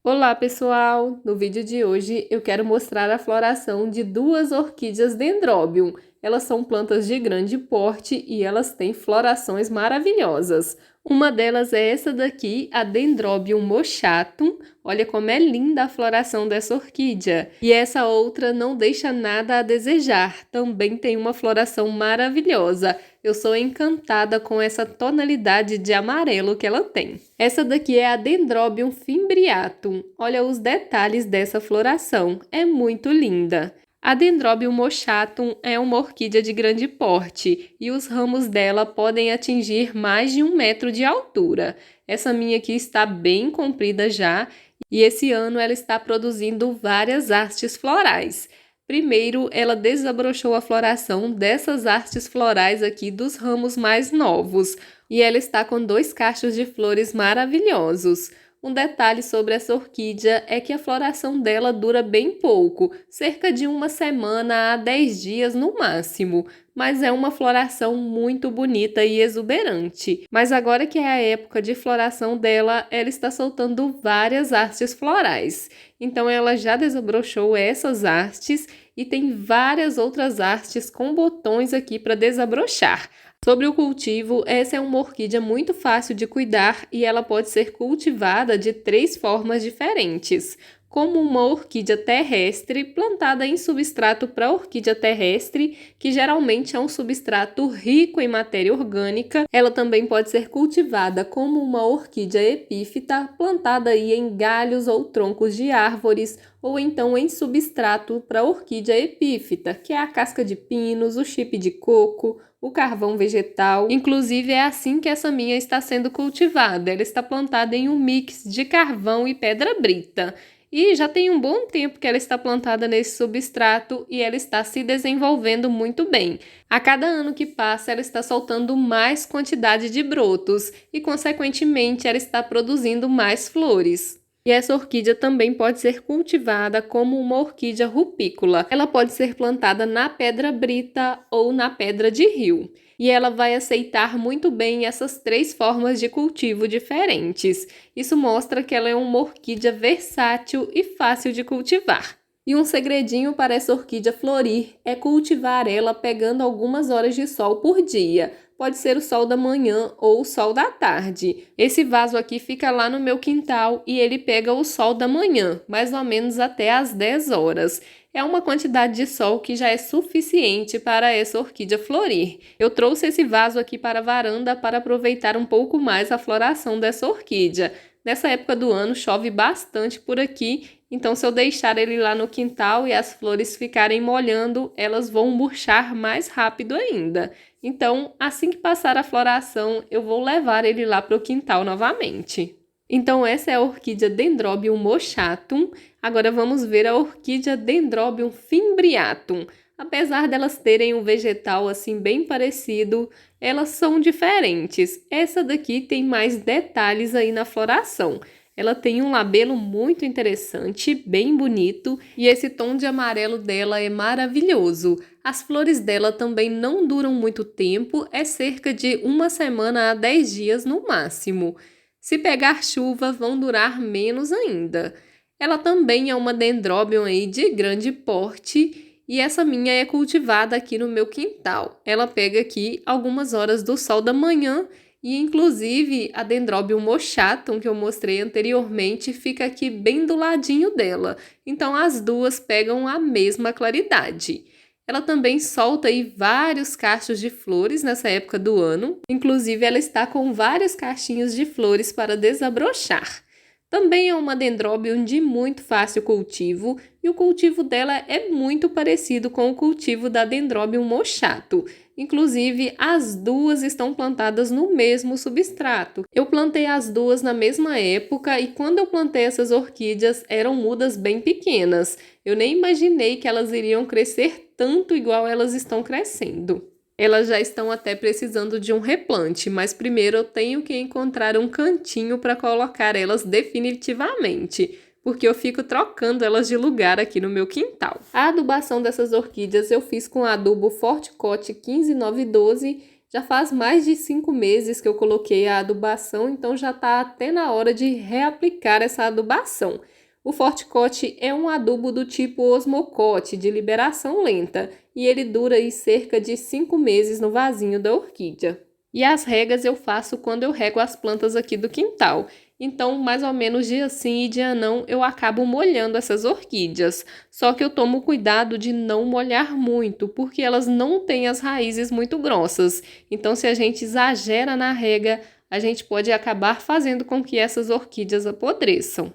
Olá pessoal! No vídeo de hoje eu quero mostrar a floração de duas orquídeas Dendrobium. Elas são plantas de grande porte e elas têm florações maravilhosas. Uma delas é essa daqui, a Dendrobium mochatum. Olha como é linda a floração dessa orquídea. E essa outra não deixa nada a desejar, também tem uma floração maravilhosa. Eu sou encantada com essa tonalidade de amarelo que ela tem. Essa daqui é a Dendrobium fimbriatum. Olha os detalhes dessa floração, é muito linda. A Dendrobium mochatum é uma orquídea de grande porte e os ramos dela podem atingir mais de 1 metro de altura. Essa minha aqui está bem comprida já e esse ano ela está produzindo várias hastes florais. Primeiro, ela desabrochou a floração dessas hastes florais aqui dos ramos mais novos e ela está com 2 cachos de flores maravilhosos. Um detalhe sobre essa orquídea é que a floração dela dura bem pouco, cerca de 1 semana a 10 dias no máximo, mas é uma floração muito bonita e exuberante. Mas agora que é a época de floração dela, ela está soltando várias hastes florais. Então ela já desabrochou essas hastes e tem várias outras hastes com botões aqui para desabrochar. Sobre o cultivo, essa é uma orquídea muito fácil de cuidar e ela pode ser cultivada de 3 formas diferentes. Como uma orquídea terrestre, plantada em substrato para orquídea terrestre, que geralmente é um substrato rico em matéria orgânica. Ela também pode ser cultivada como uma orquídea epífita, plantada aí em galhos ou troncos de árvores, ou então em substrato para orquídea epífita, que é a casca de pinos, o chip de coco, o carvão vegetal. Inclusive é assim que essa minha está sendo cultivada. Ela está plantada em um mix de carvão e pedra brita. E já tem um bom tempo que ela está plantada nesse substrato e ela está se desenvolvendo muito bem. A cada ano que passa, ela está soltando mais quantidade de brotos e, consequentemente, ela está produzindo mais flores. E essa orquídea também pode ser cultivada como uma orquídea rupícola. Ela pode ser plantada na pedra brita ou na pedra de rio. E ela vai aceitar muito bem essas 3 formas de cultivo diferentes. Isso mostra que ela é uma orquídea versátil e fácil de cultivar. E um segredinho para essa orquídea florir é cultivar ela pegando algumas horas de sol por dia. Pode ser o sol da manhã ou o sol da tarde. Esse vaso aqui fica lá no meu quintal e ele pega o sol da manhã, mais ou menos até às 10 horas. É uma quantidade de sol que já é suficiente para essa orquídea florir. Eu trouxe esse vaso aqui para a varanda para aproveitar um pouco mais a floração dessa orquídea. Nessa época do ano chove bastante por aqui, então se eu deixar ele lá no quintal e as flores ficarem molhando, elas vão murchar mais rápido ainda. Então, assim que passar a floração, eu vou levar ele lá para o quintal novamente. Então, essa é a orquídea Dendrobium mochatum. Agora vamos ver a orquídea Dendrobium fimbriatum. Apesar delas terem um vegetal assim bem parecido, elas são diferentes. Essa daqui tem mais detalhes aí na floração. Ela tem um labelo muito interessante, bem bonito, e esse tom de amarelo dela é maravilhoso. As flores dela também não duram muito tempo, é cerca de 1 semana a 10 dias no máximo. Se pegar chuva, vão durar menos ainda. Ela também é uma Dendrobium aí de grande porte e essa minha é cultivada aqui no meu quintal. Ela pega aqui algumas horas do sol da manhã e, inclusive, a Dendrobium mochatum, que eu mostrei anteriormente, fica aqui bem do ladinho dela. Então, as duas pegam a mesma claridade. Ela também solta aí vários cachos de flores nessa época do ano. Inclusive, ela está com vários cachinhos de flores para desabrochar. Também é uma Dendrobium de muito fácil cultivo e o cultivo dela é muito parecido com o cultivo da Dendrobium mochatum. Inclusive, as duas estão plantadas no mesmo substrato. Eu plantei as duas na mesma época e quando eu plantei essas orquídeas eram mudas bem pequenas. Eu nem imaginei que elas iriam crescer tanto igual elas estão crescendo. Elas já estão até precisando de um replante, mas primeiro eu tenho que encontrar um cantinho para colocar elas definitivamente, porque eu fico trocando elas de lugar aqui no meu quintal. A adubação dessas orquídeas eu fiz com adubo Forticote 15912, Já faz mais de 5 meses que eu coloquei a adubação, então já está até na hora de reaplicar essa adubação. O Forticote é um adubo do tipo osmocote, de liberação lenta, e ele dura aí cerca de 5 meses no vasinho da orquídea. E as regas eu faço quando eu rego as plantas aqui do quintal. Então, mais ou menos dia sim e dia não, eu acabo molhando essas orquídeas. Só que eu tomo cuidado de não molhar muito, porque elas não têm as raízes muito grossas. Então, se a gente exagera na rega, a gente pode acabar fazendo com que essas orquídeas apodreçam.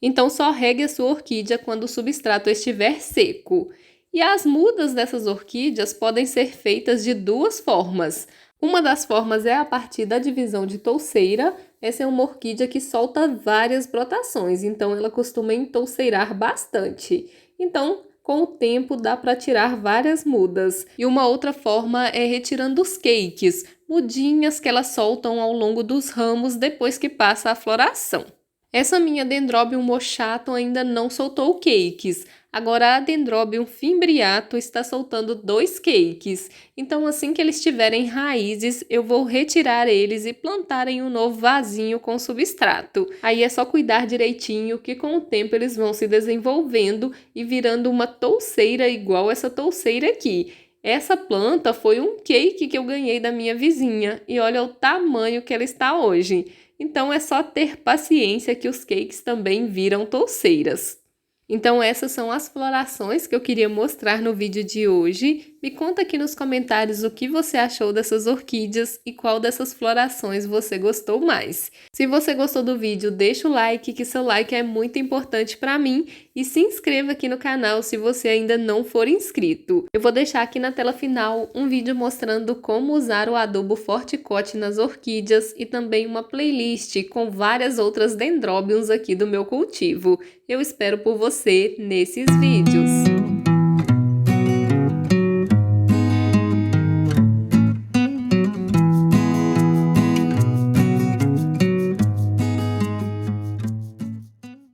Então, só regue a sua orquídea quando o substrato estiver seco. E as mudas dessas orquídeas podem ser feitas de duas formas. Uma das formas é a partir da divisão de touceira. Essa é uma orquídea que solta várias brotações, então ela costuma entouceirar bastante. Então, com o tempo, dá para tirar várias mudas. E uma outra forma é retirando os cakes, mudinhas que elas soltam ao longo dos ramos depois que passa a floração. Essa minha Dendrobium mochato ainda não soltou cakes. Agora a Dendrobium fimbriato está soltando 2 cakes. Então assim que eles tiverem raízes, eu vou retirar eles e plantar em um novo vasinho com substrato. Aí é só cuidar direitinho que com o tempo eles vão se desenvolvendo e virando uma touceira igual essa touceira aqui. Essa planta foi um cake que eu ganhei da minha vizinha e olha o tamanho que ela está hoje. Então é só ter paciência que os cakes também viram touceiras. Então essas são as florações que eu queria mostrar no vídeo de hoje. Me conta aqui nos comentários o que você achou dessas orquídeas e qual dessas florações você gostou mais. Se você gostou do vídeo, deixa o like, que seu like é muito importante para mim, e se inscreva aqui no canal se você ainda não for inscrito. Eu vou deixar aqui na tela final um vídeo mostrando como usar o adubo Forticote nas orquídeas e também uma playlist com várias outras dendróbiums aqui do meu cultivo. Eu espero por você nesses vídeos.